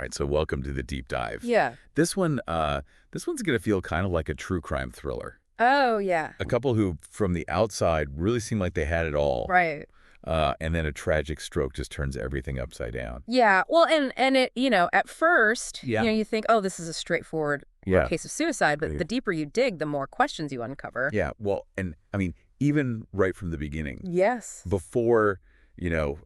right, so welcome to the deep dive. Yeah. This one's going to feel kind of like a true crime thriller. Oh, yeah. A couple who, from the outside, really seem like they had it all. Right. And then a tragic stroke just turns everything upside down. Yeah. Well, and it, at first, Yeah. you think, oh, this is a straightforward case of suicide, but the deeper you dig, the more questions you uncover. Yeah. Well, and I mean, even right from the beginning. Yes. Before, well,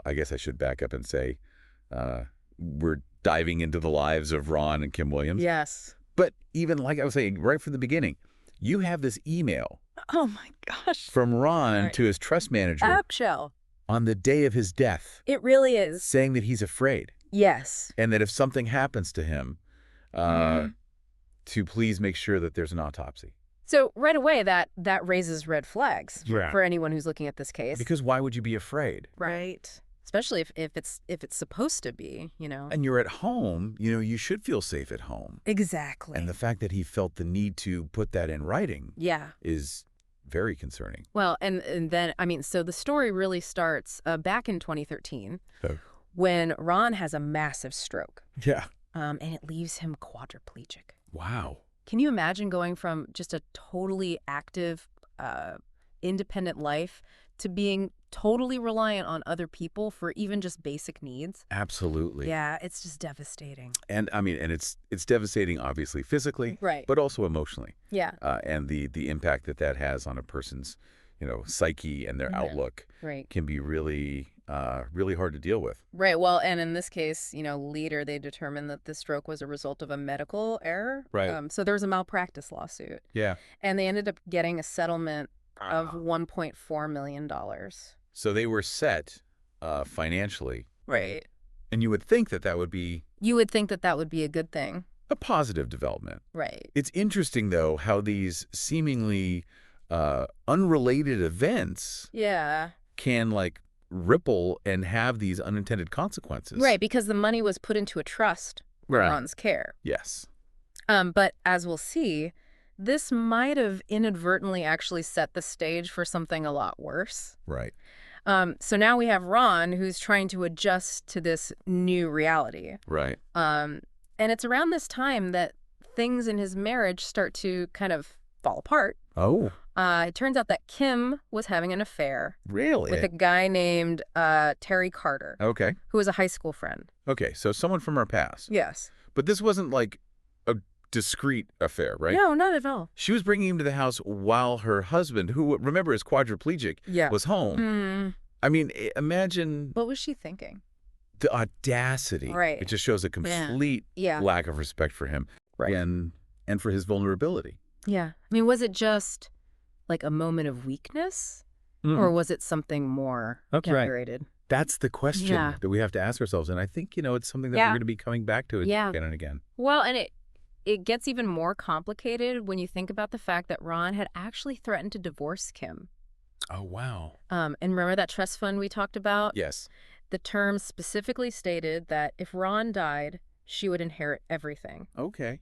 I guess I should back up and say we're diving into the lives of Ron and Kim Williams. Yes. But even like I was saying, right from the beginning, you have this email. Oh, my gosh. From Ron to his trust manager. Upshell. On the day of his death. It really is. Saying that he's afraid. Yes. And that if something happens to him, to please make sure that there's an autopsy. So right away, that raises red flags for anyone who's looking at this case. Because why would you be afraid? Right. Especially if it's supposed to be, And you're at home, you should feel safe at home. Exactly. And the fact that he felt the need to put that in writing is very concerning. Well, and then, so the story really starts back in 2013 when Ron has a massive stroke. Yeah. And it leaves him quadriplegic. Wow. Can you imagine going from just a totally active, independent life to being totally reliant on other people for even just basic needs? Absolutely. Yeah, it's just devastating. And it's devastating, obviously, physically, right, but also emotionally. Yeah. And the impact that has on a person's, psyche and their outlook can be really, really hard to deal with. Right. Well, and in this case, later they determined that the stroke was a result of a medical error. Right. So there was a malpractice lawsuit. Yeah. And they ended up getting a settlement of $1.4 million. So they were set financially. Right. And you would think that would be... You would think that would be a good thing. A positive development. Right. It's interesting, though, how these seemingly unrelated events can, ripple and have these unintended consequences. Right, because the money was put into a trust for Ron's care. Yes. But as we'll see, this might have inadvertently actually set the stage for something a lot worse. Right. So now we have Ron who's trying to adjust to this new reality. Right. And it's around this time that things in his marriage start to kind of fall apart. Oh. It turns out that Kim was having an affair. Really? With a guy named Terry Carter. Okay. Who was a high school friend. Okay, so someone from her past. Yes. But this wasn't like a discreet affair, right? No, not at all. She was bringing him to the house while her husband, who, remember, is quadriplegic, was home. Mm. I mean, imagine... What was she thinking? The audacity. Right. It just shows a complete lack of respect for him. Right. And for his vulnerability. Yeah. I mean, was it just like a moment of weakness? Or was it something more calculated? That's the question that we have to ask ourselves. And I think, it's something that we're going to be coming back to again and again. Well, and it gets even more complicated when you think about the fact that Ron had actually threatened to divorce Kim. Oh, wow. And remember that trust fund we talked about? Yes. The terms specifically stated that if Ron died, she would inherit everything. Okay.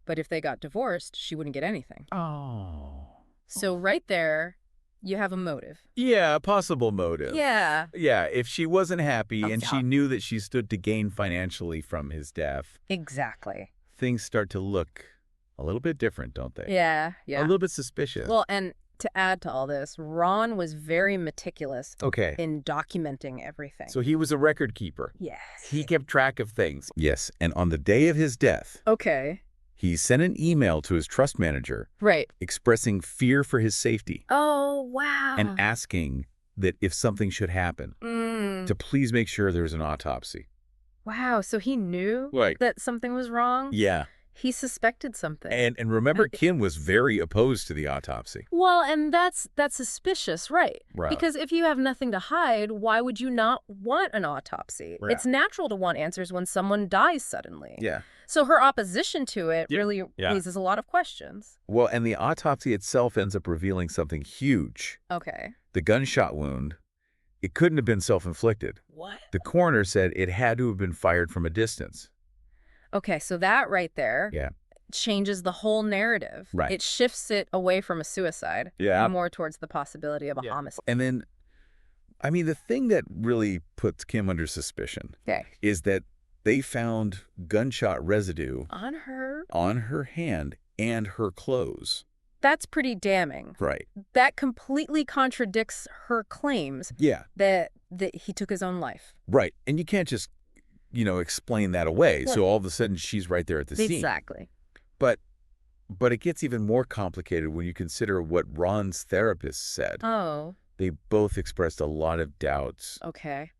But if they got divorced, she wouldn't get anything. Oh. So right there, you have a motive. Yeah, a possible motive. Yeah. Yeah, if she wasn't happy and she knew that she stood to gain financially from his death. Exactly. Things start to look a little bit different, don't they? Yeah, yeah. A little bit suspicious. Well, and to add to all this, Ron was very meticulous in documenting everything. So he was a record keeper. Yes. He kept track of things. Yes, and on the day of his death, he sent an email to his trust manager expressing fear for his safety. Oh, wow. And asking that if something should happen, to please make sure there's an autopsy. Wow, so he knew that something was wrong? Yeah. He suspected something. And remember, Kim was very opposed to the autopsy. Well, and that's suspicious, right? Because if you have nothing to hide, why would you not want an autopsy? Right. It's natural to want answers when someone dies suddenly. Yeah. So her opposition to it really raises a lot of questions. Well, and the autopsy itself ends up revealing something huge. Okay. The gunshot wound, it couldn't have been self-inflicted. What? The coroner said it had to have been fired from a distance. Okay, so that right there changes the whole narrative. Right. It shifts it away from a suicide and more towards the possibility of a homicide. And then, I mean, the thing that really puts Kim under suspicion is that they found gunshot residue on her hand and her clothes. That's pretty damning. Right. That completely contradicts her claims that he took his own life. Right. And you can't just, explain that away. Right. So all of a sudden she's right there at the scene. Exactly. But it gets even more complicated when you consider what Ron's therapist said. Oh. They both expressed a lot of doubts. Okay.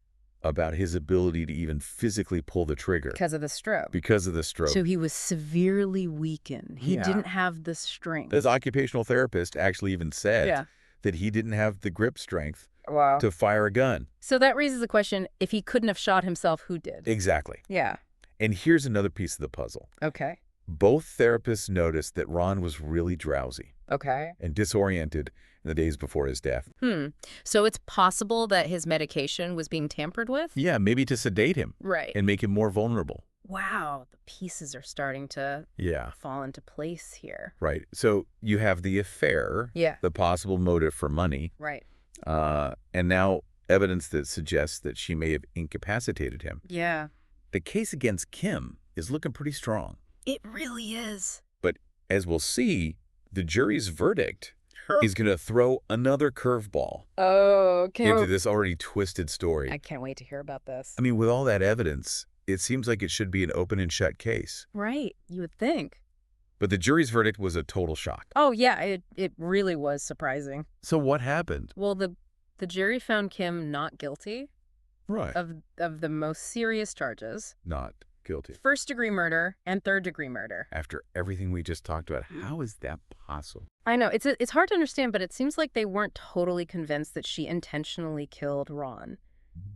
About his ability to even physically pull the trigger. Because of the stroke. Because of the stroke. So he was severely weakened. He didn't have the strength. His occupational therapist actually even said that he didn't have the grip strength to fire a gun. So that raises the question, if he couldn't have shot himself, who did? Exactly. Yeah. And here's another piece of the puzzle. Okay. Both therapists noticed that Ron was really drowsy. Okay. And disoriented in the days before his death. So it's possible that his medication was being tampered with? Yeah, maybe to sedate him. Right. And make him more vulnerable. Wow, the pieces are starting to fall into place here. Right. So you have the affair, the possible motive for money. Right. And now evidence that suggests that she may have incapacitated him. Yeah. The case against Kim is looking pretty strong. It really is. But as we'll see, the jury's verdict is going to throw another curveball into this already twisted story. I can't wait to hear about this. I mean, with all that evidence, it seems like it should be an open and shut case. Right. You would think. But the jury's verdict was a total shock. Oh, yeah. It really was surprising. So what happened? Well, the jury found Kim not guilty of the most serious charges. Not guilty. First-degree murder and third-degree murder. After everything we just talked about, how is that possible? I know. It's hard to understand, but it seems like they weren't totally convinced that she intentionally killed Ron.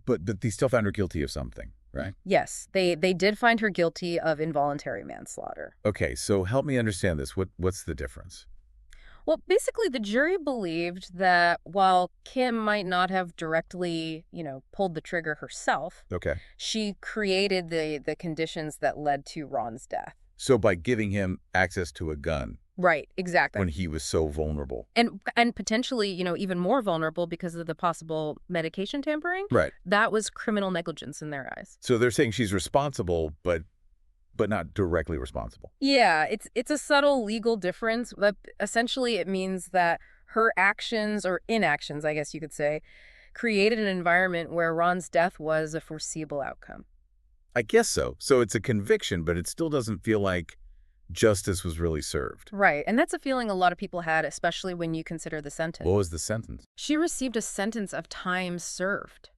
But they still found her guilty of something, right? Yes. They did find her guilty of involuntary manslaughter. Okay, so help me understand this. What's the difference? Well, basically, the jury believed that while Kim might not have directly, pulled the trigger herself, she created the conditions that led to Ron's death. So by giving him access to a gun. Right, exactly. When he was so vulnerable. And potentially, even more vulnerable because of the possible medication tampering. Right. That was criminal negligence in their eyes. So they're saying she's responsible, but not directly responsible. Yeah, it's a subtle legal difference, but essentially it means that her actions or inactions, I guess you could say, created an environment where Ron's death was a foreseeable outcome. I guess so. So it's a conviction, but it still doesn't feel like justice was really served. Right, and that's a feeling a lot of people had, especially when you consider the sentence. What was the sentence? She received a sentence of time served.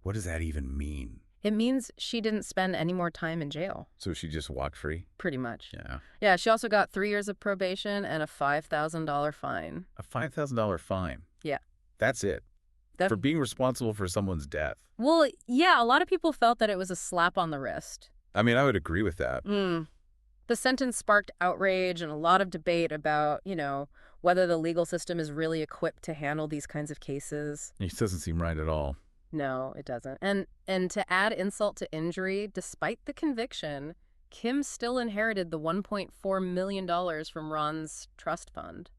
What does that even mean? It means she didn't spend any more time in jail. So she just walked free? Pretty much. Yeah. Yeah, she also got 3 years of probation and a $5,000 fine. A $5,000 fine? Yeah. That's it? For being responsible for someone's death? Well, yeah, a lot of people felt that it was a slap on the wrist. I mean, I would agree with that. The sentence sparked outrage and a lot of debate about, whether the legal system is really equipped to handle these kinds of cases. It doesn't seem right at all. No, it doesn't. And to add insult to injury, despite the conviction, Kim still inherited the $1.4 million from Ron's trust fund.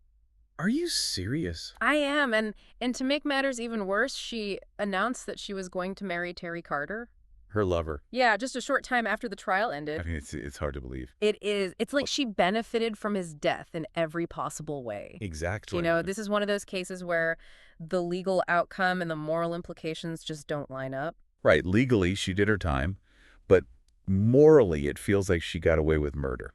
Are you serious? I am. And to make matters even worse, she announced that she was going to marry Terry Carter. Her lover. Yeah, just a short time after the trial ended. I mean, it's hard to believe. It is. It's like she benefited from his death in every possible way. Exactly. This is one of those cases where the legal outcome and the moral implications just don't line up. Right. Legally, she did her time, but morally, it feels like she got away with murder.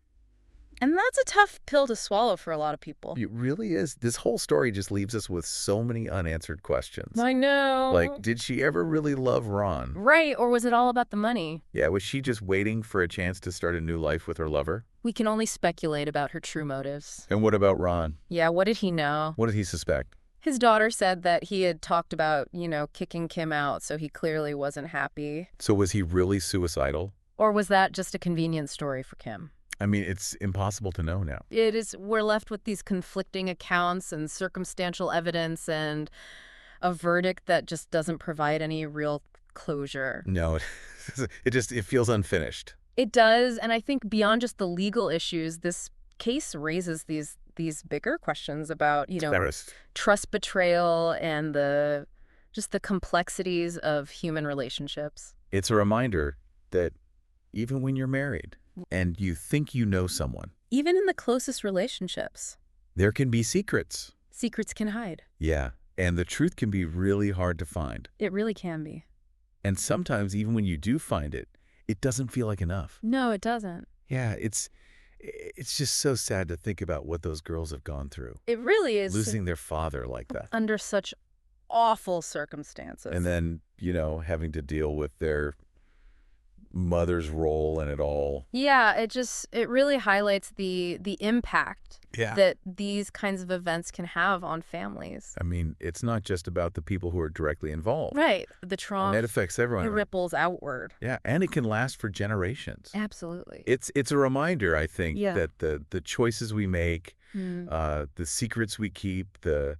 And that's a tough pill to swallow for a lot of people. It really is. This whole story just leaves us with so many unanswered questions. I know. Like, did she ever really love Ron? Right, or was it all about the money? Yeah, was she just waiting for a chance to start a new life with her lover? We can only speculate about her true motives. And what about Ron? Yeah, what did he know? What did he suspect? His daughter said that he had talked about, kicking Kim out, so he clearly wasn't happy. So was he really suicidal? Or was that just a convenient story for Kim? I mean, it's impossible to know now. It is. We're left with these conflicting accounts and circumstantial evidence and a verdict that just doesn't provide any real closure. No, it feels unfinished. It does, and I think beyond just the legal issues, this case raises these bigger questions about, trust betrayal and the complexities of human relationships. It's a reminder that Even when you're married and you think you know someone. Even in the closest relationships. There can be secrets. Secrets can hide. Yeah, and the truth can be really hard to find. It really can be. And sometimes, even when you do find it, it doesn't feel like enough. No, it doesn't. Yeah, it's just so sad to think about what those girls have gone through. It really is. Losing their father like that. Under such awful circumstances. And then, having to deal with their mother's role in it all. Yeah, it really highlights the impact that these kinds of events can have on families. I mean, it's not just about the people who are directly involved. Right. The trauma. And it affects everyone. It ripples outward. Yeah, and it can last for generations. Absolutely. It's a reminder, I think, that the choices we make, the secrets we keep, the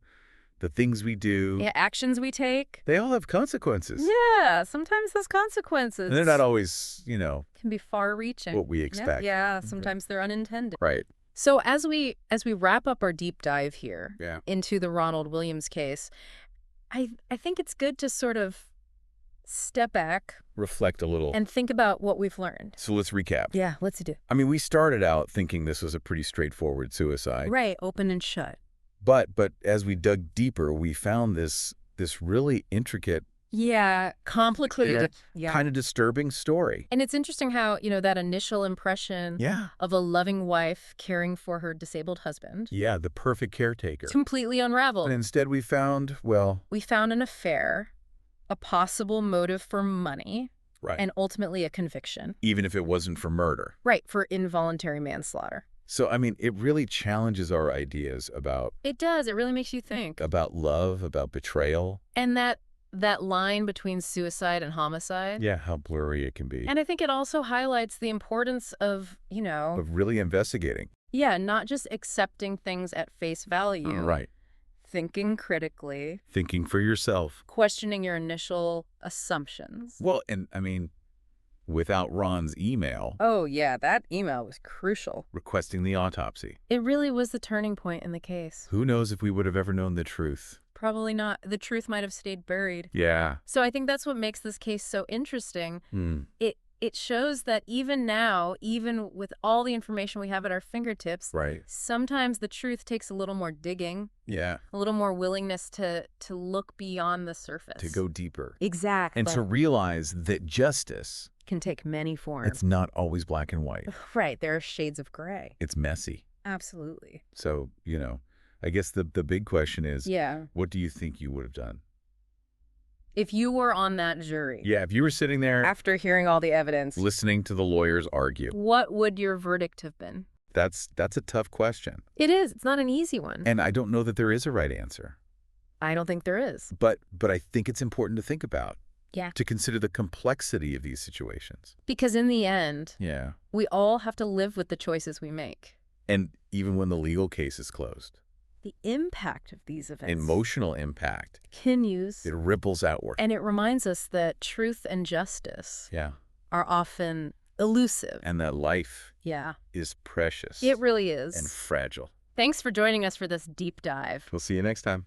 things we do. Yeah, actions we take. They all have consequences. Yeah, sometimes those consequences. And they're not always, can be far-reaching. What we expect. Yeah, sometimes they're unintended. Right. So as we wrap up our deep dive here into the Ronald Williams case, I think it's good to sort of step back. Reflect a little. And think about what we've learned. So let's recap. Yeah, let's do. I mean, we started out thinking this was a pretty straightforward suicide. Right, open and shut. But as we dug deeper, we found this really intricate, complicated, kind of disturbing story. And it's interesting how, that initial impression of a loving wife caring for her disabled husband. Yeah, the perfect caretaker. Completely unraveled. And instead we found, we found an affair, a possible motive for money. Right. And ultimately a conviction. Even if it wasn't for murder. Right, for involuntary manslaughter. So, I mean, it really challenges our ideas about... It does. It really makes you think. About love, about betrayal. And that line between suicide and homicide. Yeah, how blurry it can be. And I think it also highlights the importance of, Of really investigating. Yeah, not just accepting things at face value. Right. Thinking critically. Thinking for yourself. Questioning your initial assumptions. Well, and I mean... Without Ron's email. Oh, yeah, that email was crucial. Requesting the autopsy. It really was the turning point in the case. Who knows if we would have ever known the truth? Probably not. The truth might have stayed buried. Yeah. So I think that's what makes this case so interesting. It shows that even now, even with all the information we have at our fingertips, sometimes the truth takes a little more digging. Yeah. A little more willingness to look beyond the surface. To go deeper. Exactly. And to realize that justice can take many forms. It's not always black and white. Right. There are shades of gray. It's messy. Absolutely. So, I guess the big question is, yeah, what do you think you would have done? If you were on that jury. Yeah, if you were sitting there. After hearing all the evidence. Listening to the lawyers argue. What would your verdict have been? That's a tough question. It is. It's not an easy one. And I don't know that there is a right answer. I don't think there is. But I think it's important to think about. Yeah. To consider the complexity of these situations. Because in the end, we all have to live with the choices we make. And even when the legal case is closed. The impact of these events. Emotional impact. Continues. It ripples outward. And it reminds us that truth and justice are often elusive. And that life is precious. It really is. And fragile. Thanks for joining us for this deep dive. We'll see you next time.